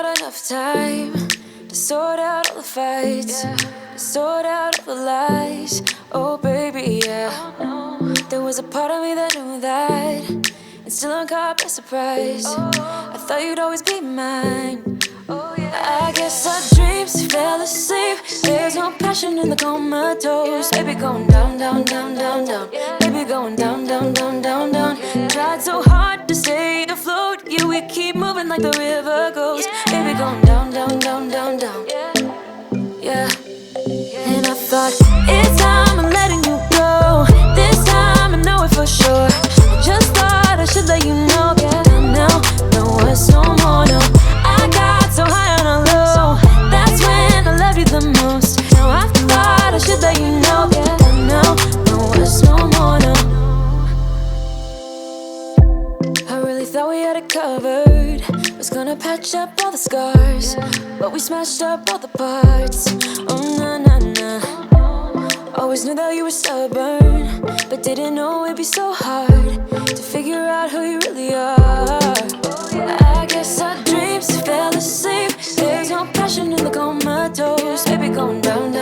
got enough time to sort out all the fights, to sort out all the lies. Oh baby, yeah. There was a part of me that knew that, and still I'm caught by surprise. I thought you'd always be mine. I guess our dreams fell asleep. There's no passion in the comatose. Baby going down, down, down, down, down. Baby going down, down, down, down, down. Tried so hard to stay afloat. Yeah, we keep moving like the river goes. Baby going down, down, down, down, down. Yeah. And I thought, it's time I'm letting you go. This time I know it for sure. I just thought I should let you know. Yeah, now, no, it's no more, no. I got so high on a low. That's when I loved you the most. Now I thought I should let you know. Yeah, now, no, it's no more, no. I really thought we had it covered. Was gonna patch up all the scars, but we smashed up all the parts. Oh, nah, nah, nah. Always knew that you were stubborn, but didn't know it'd be so hard to figure out who you really are. I guess our dreams fell asleep. There's no passion in the comatose. Baby going down, down.